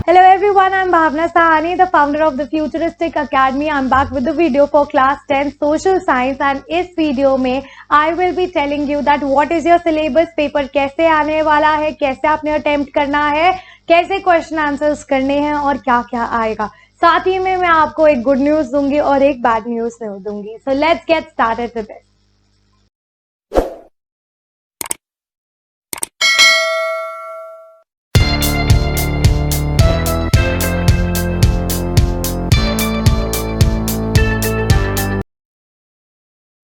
Hello everyone, I'm Bhavna Sahani, the founder of the Futuristic Academy. I'm back with the video for class 10 social science and इस video में I will be telling you that what is your syllabus, paper कैसे आने वाला है, कैसे आपने attempt करना है, कैसे क्वेश्चन आंसर्स करने हैं और क्या क्या आएगा। साथ ही में मैं आपको एक गुड न्यूज दूंगी और एक बैड न्यूज दूंगी। So let's get started with it.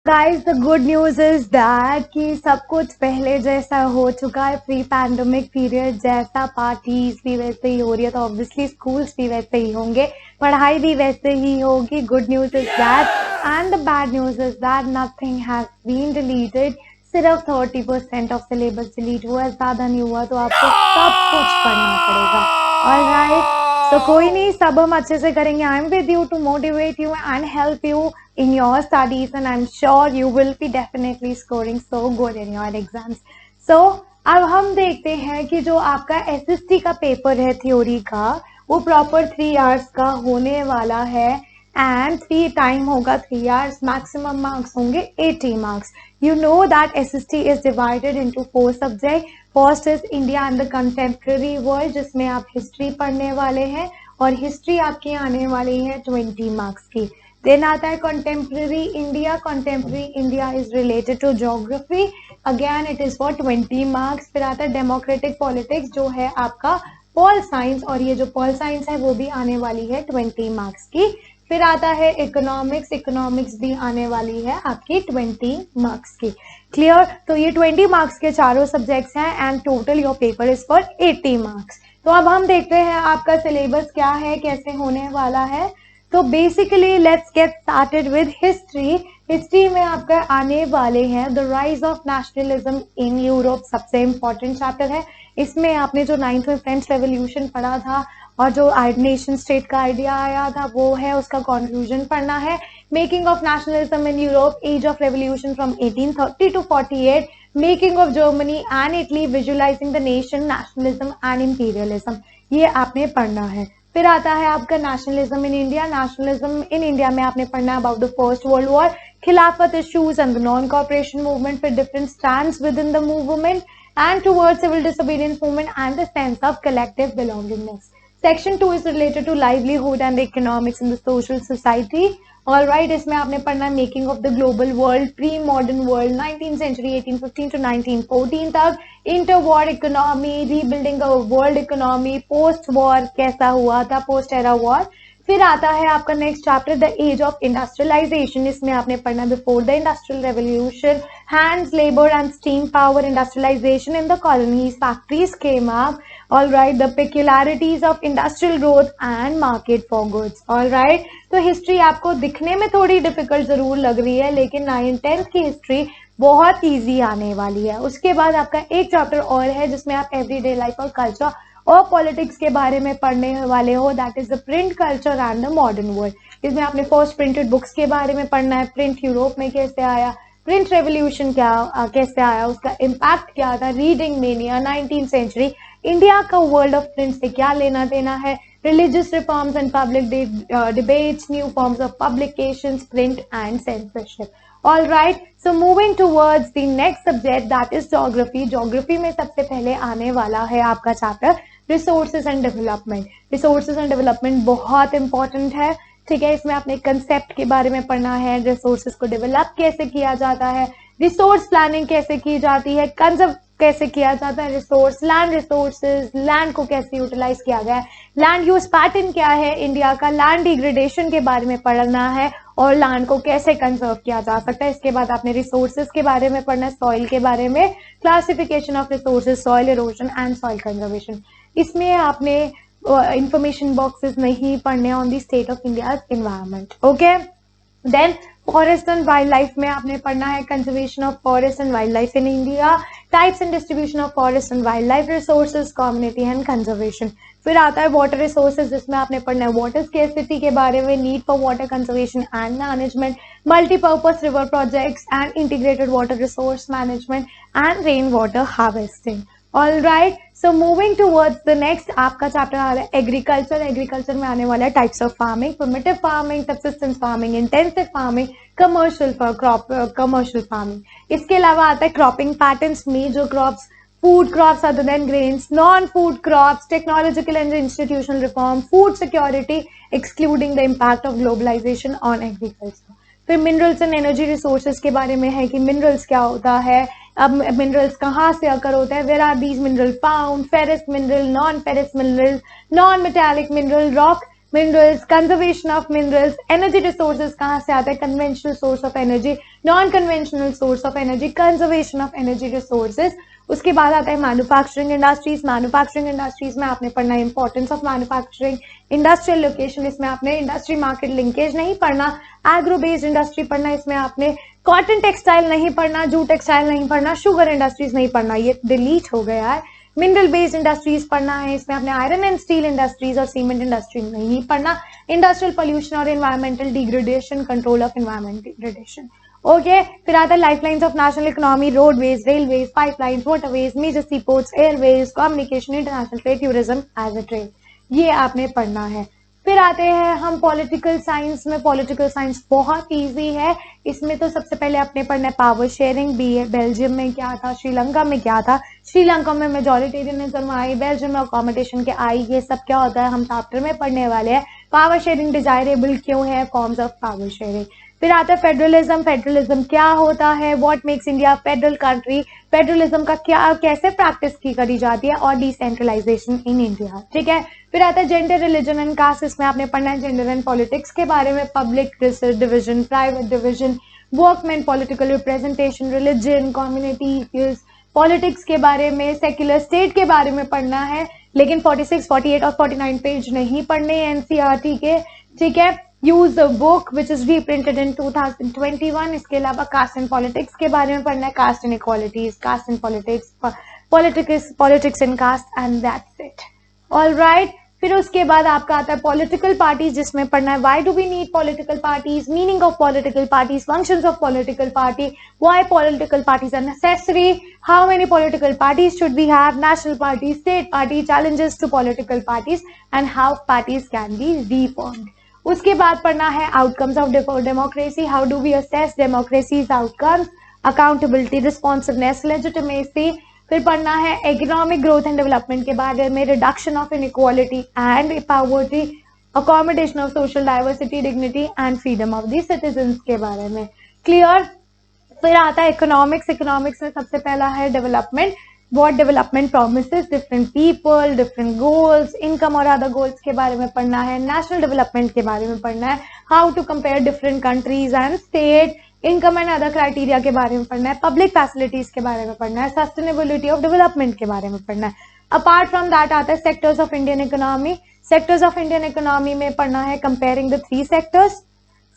Guys the good news is that कि सब कुछ पहले जैसा हो चुका है। प्री पैंडेमिक पीरियड जैसा पार्टीज भी वैसे ही हो रही है, तो ऑब्वियसली स्कूल्स भी वैसे ही होंगे, पढ़ाई भी वैसे ही होगी। Good news is that and the bad news is that nothing has been deleted. सिर्फ 30% ऑफ सिलेबस डिलीट हुआ है, ज्यादा नहीं हुआ, तो आपको सब कुछ पढ़ना पड़ेगा। ऑलराइट, तो कोई नहीं, सब हम अच्छे से करेंगे। I am with you to motivate you and help you in your studies and I'm sure you will be definitely scoring so good in your exams. So अब हम देखते हैं कि जो आपका SST का पेपर है थ्योरी का, वो प्रॉपर 3 आवर्स का होने वाला है एंड 3 टाइम होगा 3 आवर्स, मैक्सिमम मार्क्स होंगे 80 marks. You know that SST is divided into 4 subjects. First is India and the contemporary world, जिसमें आप हिस्ट्री पढ़ने वाले हैं और हिस्ट्री आपकी आने वाली है 20 मार्क्स की। देन आता है contemporary India. Contemporary India is related to geography, again it is for 20 marks. फिर आता है डेमोक्रेटिक पॉलिटिक्स, जो है आपका पॉल साइंस, और ये जो पॉल साइंस है वो भी आने वाली है 20 मार्क्स की। फिर आता है इकोनॉमिक्स, इकोनॉमिक्स भी आने वाली है आपकी 20 मार्क्स की। क्लियर? तो ये 20 मार्क्स के चारों सब्जेक्ट्स हैं and total your paper is for 80 marks. तो अब हम देखते हैं आपका सिलेबस क्या है, कैसे होने वाला है। तो basically let's get started with history. History में आपका आने वाले हैं the rise of nationalism in Europe, सबसे इंपॉर्टेंट चैप्टर है। इसमें आपने जो 9th में फ्रेंच रेवोल्यूशन पढ़ा था और जो नेशन स्टेट का आइडिया आया था वो है, उसका कंक्लूजन पढ़ना है। Making of nationalism in Europe, age of revolution from 1830 to 48, making of Germany and Italy, visualising the nation, nationalism and imperialism, ये आपने पढ़ना है। फिर आता है आपका nationalism in India. Nationalism in India में आपने पढ़ना about the first world war, Khilafat issues and the non corporation movement, फिर different stands within the movement and towards civil disobedience movement and the sense of collective belongingness. Section 2 is related to livelihood and economics in the social society. Alright, इसमें आपने पढ़ना making of the global world, pre modern world, 19th century 1815 to 1914 तक, inter war economy, rebuilding world economy, post war कैसा हुआ था, post era war. फिर आता है आपका next chapter the age of industrialisation. इसमें आपने पढ़ना before the industrial revolution, hands, labour and steam power, industrialisation in the colonies, factories came up. All right, the peculiarities of industrial growth and market for goods. All right, तो history आपको दिखने में थोड़ी difficult जरूर लग रही है, लेकिन 9th 10th की हिस्ट्री बहुत ईजी आने वाली है। उसके बाद आपका एक चैप्टर और है जिसमें आप एवरीडे लाइफ और कल्चर और पॉलिटिक्स के बारे में पढ़ने वाले हो, that is the print culture and the modern world. इसमें आपने फर्स्ट प्रिंटेड बुक्स के बारे में पढ़ना है, प्रिंट यूरोप में कैसे आया, प्रिंट रेवोल्यूशन कैसे आया, उसका इम्पैक्ट क्या था, reading mania, 19th century, India का वर्ल्ड ऑफ प्रिंट से क्या लेना देना है, religious reforms and public debates, new forms of publications, print and censorship. All right, so moving towards the next subject, that is geography. Geography में सबसे पहले आने वाला है आपका chapter resources and development. Resources and development बहुत important है, ठीक है। इसमें आपने कंसेप्ट के बारे में पढ़ना है, रिसोर्सेज को डेवलप कैसे किया जाता है, रिसोर्स प्लानिंग कैसे की जाती है, कंजर्व कैसे किया जाता है रिसोर्स, लैंड रिसोर्सेज, लैंड को कैसे यूटिलाइज किया गया है, लैंड यूज पैटर्न क्या है इंडिया का, लैंड डिग्रेडेशन के बारे में पढ़ना है और लैंड को कैसे कंजर्व किया जा सकता है। इसके बाद आपने रिसोर्सेज के बारे में पढ़ना है, सॉइल के बारे में, classification of resources, soil erosion and soil conservation. इसमें आपने इंफॉर्मेशन बॉक्सेस नहीं पढ़ने on the state of India environment. Okay, then forest and wild life में आपने पढ़ना है conservation of forest and wild life in India, types and distribution of forest and wild life resources, community and conservation. फिर आता है water resources, जिसमें आपने पढ़ना है वाटर स्केर्सिटी के बारे में, need for water conservation and management, multipurpose river projects and integrated water resource management and rain water harvesting. All right, so moving towards the next, आपका चैप्टर आ रहा है एग्रीकल्चर। एग्रीकल्चर में आने वाला है types of farming, primitive farming, subsistence farming, intensive farming, commercial farming. इसके अलावा आता है क्रॉपिंग पैटर्न्स में, जो crops, food crops other than grains, non-food crops, technological and institutional reform, food security, excluding the impact of globalization on agriculture. फिर minerals and energy resources के बारे में है कि मिनरल्स क्या होता है, अब मिनरल्स कहाँ से आकर होता है, where are these mineral found, ferrous mineral, non ferrous mineral, non metallic mineral, rock minerals, conservation of minerals, energy resources कहाँ से आता है, conventional source of energy, non conventional source of energy, conservation of energy resources. उसके बाद आता है manufacturing industries. Manufacturing industries में आपने पढ़ना है importance of manufacturing, industrial location, इसमें आपने इंडस्ट्री मार्केट लिंकेज नहीं पढ़ना, एग्रो बेस्ड इंडस्ट्री पढ़ना, इसमें आपने कॉटन टेक्सटाइल नहीं पढ़ना, जूट टेक्सटाइल नहीं पढ़ना, शुगर इंडस्ट्रीज नहीं पढ़ना, ये डिलीट हो गया है। मिनरल बेस्ड इंडस्ट्रीज पढ़ना है, इसमें आपने आयरन एंड स्टील इंडस्ट्रीज और सीमेंट इंडस्ट्री नहीं पढ़ना। इंडस्ट्रियल पोल्यूशन और environmental degradation, control of environment degradation. Okay, फिर आता है lifelines of national economy, roadways, railways, pipelines, waterways, major sea ports, airways, communication, international trade, tourism as a trade, ये आपने पढ़ना है। फिर आते हैं हम पॉलिटिकल साइंस में। पॉलिटिकल साइंस बहुत इजी है, इसमें तो सबसे पहले आपने पढ़ना है पावर शेयरिंग, बेल्जियम में क्या था, श्रीलंका में क्या था, श्रीलंका में मेजोरिटेरियनिज्म आई, बेल्जियम में अकोमोडेशन के आई, ये सब क्या होता है हम चैप्टर में पढ़ने वाले हैं। पावर शेयरिंग डिजायरेबल क्यों है, फॉर्म्स ऑफ पावर शेयरिंग। फिर आता है फेडरलिज्म। फेडरलिज्म क्या होता है, what makes India federal country, federalism का क्या कैसे प्रैक्टिस की करी जाती है, और डिसेंट्रलाइजेशन इन इंडिया। ठीक है, फिर आता है जेंडर, रिलीजन एंड कास्ट। इसमें आपने पढ़ना है जेंडर एंड पॉलिटिक्स के बारे में, public division, private division, workman political representation, religion, community, politics के बारे में, सेक्युलर स्टेट के बारे में पढ़ना है, लेकिन 46, 48 और 49 पेज नहीं पढ़ने एनसीईआरटी के। ठीक है, use the book which is reprinted in 2021। इसके अलावा कास्ट एंड पॉलिटिक्स के बारे में पढ़ना है, caste and equalities, caste and politics, politics and caste, and that's it. Alright, फिर उसके बाद आपका आता है पॉलिटिकल पार्टीज, जिसमें पढ़ना है why do we need political parties, meaning of political parties, functions of political party, why political parties are necessary, how many political parties should we have, national party, state party, challenges to political parties and how parties can be reformed. उसके बाद पढ़ना है outcomes of democracy, how do we assess democracies outcomes, accountability, responsiveness, legitimacy. फिर पढ़ना है economic growth and development के बारे में, reduction of inequality and poverty, accommodation of social diversity, dignity and freedom of the citizens के बारे में। Clear. फिर आता है इकोनॉमिक्स। इकोनॉमिक्स में सबसे पहला है development, what development promises different people, different goals, income और अदर गोल्स के बारे में पढ़ना है। नेशनल डेवलपमेंट के बारे में पढ़ना है, how to compare different countries and state, income and other criteria के बारे में पढ़ना है, पब्लिक फैसिलिटीज के बारे में पढ़ना है, सस्टेनेबिलिटी ऑफ डेवलपमेंट के बारे में पढ़ना है। अपार्ट फ्रॉम दैट आता है sectors of Indian economy. Sectors of Indian economy में पढ़ना है कंपेयरिंग द 3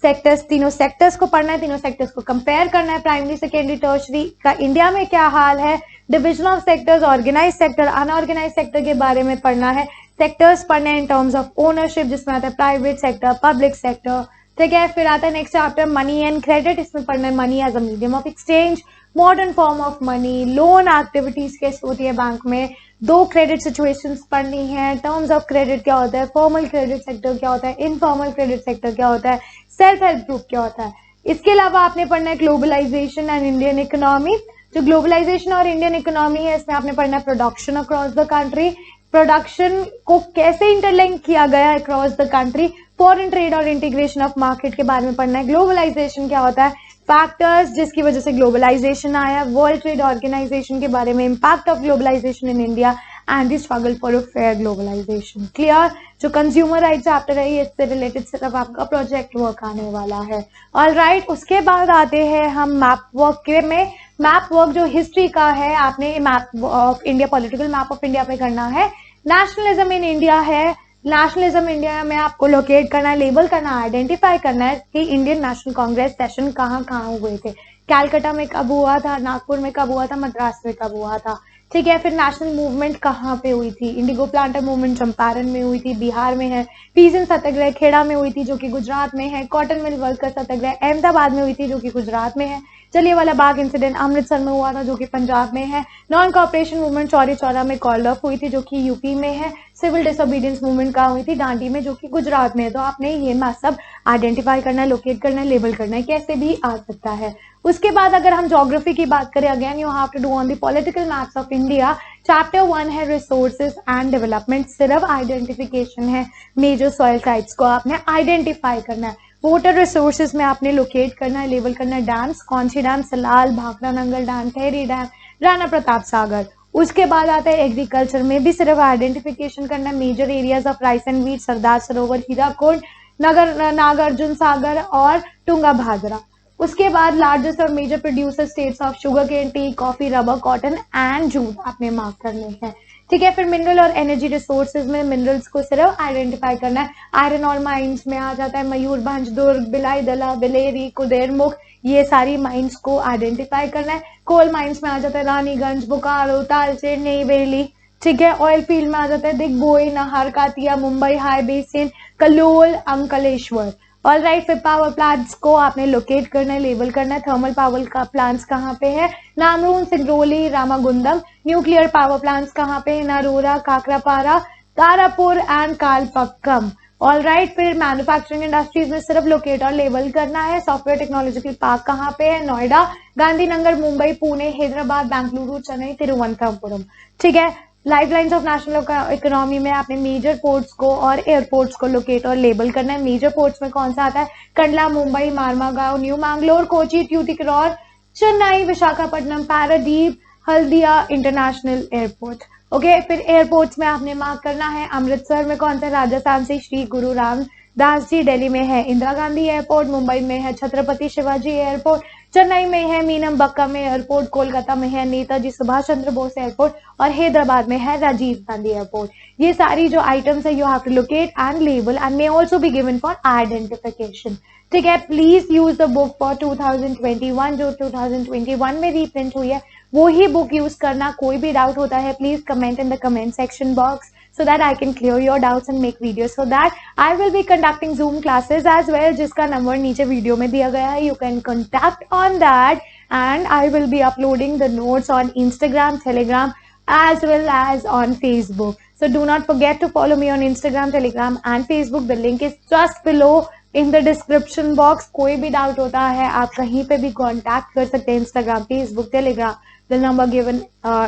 सेक्टर्स, तीनों सेक्टर्स को पढ़ना है, तीनों सेक्टर्स को कंपेयर करना है, प्राइमरी, सेकेंडरी, टर्शरी का इंडिया में क्या हाल है, division of sectors, organise sector, unorganise sector के बारे में पढ़ना है, सेक्टर्स पढ़ने हैं इन टर्म्स ऑफ ओनरशिप, जिसमें आता है प्राइवेट सेक्टर, पब्लिक सेक्टर। ठीक है, फिर आता है next chapter money and credit. इसमें पढ़ना है money as a medium of exchange, modern form of money, loan activities कैसे होती है बैंक में, 2 क्रेडिट सिचुएशंस पढ़नी है, टर्म्स ऑफ क्रेडिट क्या होता है, फॉर्मल क्रेडिट सेक्टर क्या होता है, इनफॉर्मल क्रेडिट सेक्टर क्या होता है, सेल्फ हेल्प ग्रुप क्या होता है। इसके अलावा आपने पढ़ना है ग्लोबलाइजेशन एंड इंडियन इकोनॉमी। जो ग्लोबलाइजेशन और इंडियन इकोनॉमी है, इसमें आपने पढ़ना है production across the country, production को कैसे इंटरलिंक किया गया across the country, foreign trade और इंटीग्रेशन ऑफ मार्केट के बारे में पढ़ना है, ग्लोबलाइजेशन क्या होता है, फैक्टर्स जिसकी वजह से ग्लोबलाइजेशन आया, वर्ल्ड ट्रेड ऑर्गेनाइजेशन के बारे में, impact of globalisation in India and the struggle for a fair globalisation. Clear. जो कंज्यूमर राइट चैप्टर है, ये इससे रिलेटेड सिर्फ आपका प्रोजेक्ट वर्क आने वाला है। ऑलराइट, उसके बाद आते हैं हम मैप वर्क के में। मैप वर्क जो हिस्ट्री का है, आपने map of India, political map of India पे करना है। नेशनलिज्म इन इंडिया है, नेशनलिज्म इंडिया में आपको लोकेट करना है, लेबल करना है, आइडेंटिफाई करना है कि इंडियन नेशनल कांग्रेस सेशन कहाँ कहाँ हुए थे, कैलकाटा में कब हुआ था, नागपुर में कब हुआ था, मद्रास में कब हुआ था। ठीक है, फिर नेशनल मूवमेंट कहाँ पे हुई थी, इंडिगो प्लांटर मूवमेंट चंपारण में हुई थी, बिहार में है, पीजन सत्याग्रह खेड़ा में हुई थी जो कि गुजरात में है, कॉटन मिल वर्कर सत्याग्रह अहमदाबाद में हुई थी जो कि गुजरात में है, जलियांवाला बाग इंसिडेंट अमृतसर में हुआ था जो कि पंजाब में है। Non cooperation movement Chauri Chaura में कॉल्ड ऑफ हुई थी जो कि यूपी में है। सिविल डिसोबीडियंस मूवमेंट कहाँ हुई थी? दांडी में, जो कि गुजरात में है। तो आपने ये सब आइडेंटिफाई करना है, लोकेट करना है, लेबल करना है, कैसे भी आ सकता है। उसके बाद अगर हम ज्योग्राफी की बात करें, again you have to do on the political maps of India. Chapter 1 है रिसोर्सेज एंड डेवलपमेंट, सिर्फ आइडेंटिफिकेशन है। मेजर सॉइल टाइप्स को आपने आइडेंटिफाई करना है। वाटर रिसोर्सेज में आपने लोकेट करना है, लेबल करना है। डैम्स, कौन सी dam? Salal, Bhakra Nangal dam, Tehri dam, Rana Pratap Sagar. उसके बाद आता है एग्रीकल्चर में भी सिर्फ आइडेंटिफिकेशन करना है। Major areas of rice and wheat, Sardar Sarovar, Hirakud, Nagarjuna Sagar और टुंगा भादरा। उसके बाद लार्जेस्ट और major producer states of sugar cane, tea, coffee, rubber, cotton and jute आपने मार्क करने हैं। ठीक है, फिर मिनरल और एनर्जी रिसोर्सेज में मिनरल्स को सिर्फ आइडेंटिफाई करना है। आयरन और माइंस में आ जाता है मयूरभंज, दुर्ग, बिलाई दला, बिलेरी, कुदेरमुख, ये सारी माइंस को आइडेंटिफाई करना है। कोल माइंस में आ जाता है रानीगंज, बोकारो, तालचेर, नेवेली। ठीक है, ऑयल फील्ड में आ जाता है Digboi, Naharkatiya, Mumbai high basin, Kalol, Ankleshwar. All right, फिर पावर प्लांट्स को आपने लोकेट करना है, लेबल करना है। थर्मल पावर का प्लांट्स कहाँ पे है? Namrup, Singrauli, Ramagundam. Nuclear power plants कहाँ पे है? Narora, Kakrapar, Tarapur and Kalpakkam. All right, फिर मैन्युफैक्चरिंग इंडस्ट्रीज में सिर्फ लोकेट और लेबल करना है। सॉफ्टवेयर टेक्नोलॉजिकल पार्क कहाँ पे है? नोएडा, गांधीनगर, मुंबई, पुणे, हैदराबाद, बेंगलुरु, चेन्नई, तिरुवनंतपुरम। ठीक है, लाइफलाइंस ऑफ नेशनल इकोनॉमी में आपने मेजर पोर्ट्स को और एयरपोर्ट्स को लोकेट और लेबल करना है। मेजर पोर्ट्स में कौन सा आता है? Kandla, Mumbai, Marmagao, new Mangalore, Kochi, Tuticorin, Chennai, Visakhapatnam, Paradip, Haldia international airport. Okay, फिर एयरपोर्ट्स में आपने मार्क करना है। अमृतसर में कौन सा? राजस्थान से श्री गुरु रामदास जी। दिल्ली में है इंदिरा गांधी एयरपोर्ट। मुंबई में है छत्रपति शिवाजी एयरपोर्ट। चेन्नई में है मीनमबक्कम एयरपोर्ट। कोलकाता में है नेताजी सुभाष चंद्र बोस एयरपोर्ट और हैदराबाद में है राजीव गांधी एयरपोर्ट। ये सारी जो आइटम्स है you have to locate and label and may also be given for identification. ठीक है, please use the book for 2021, जो 2021 में रीप्रिंट हुई है वो ही बुक यूज करना। कोई भी डाउट होता है please comment in the comment section box so that I can clear your doubts and make videos. For that I will be conducting Zoom classes as well, जिसका number नीचे video में दिया गया है. You can contact on that and I will be uploading the notes on Instagram, Telegram as well as on Facebook. So do not forget to follow me on Instagram, Telegram and Facebook. The link is just below in the description box. कोई भी doubt होता है आप कहीं पे भी contact कर सकते हैं. Instagram, Facebook, Telegram, the number given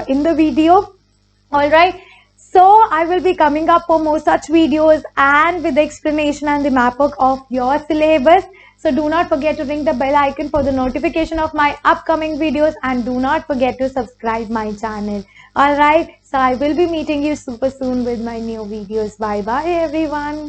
in the video. All right. So I will be coming up for more such videos and with the explanation and the map book of your syllabus. So do not forget to ring the bell icon for the notification of my upcoming videos and do not forget to subscribe my channel. All right. So I will be meeting you super soon with my new videos. Bye bye everyone.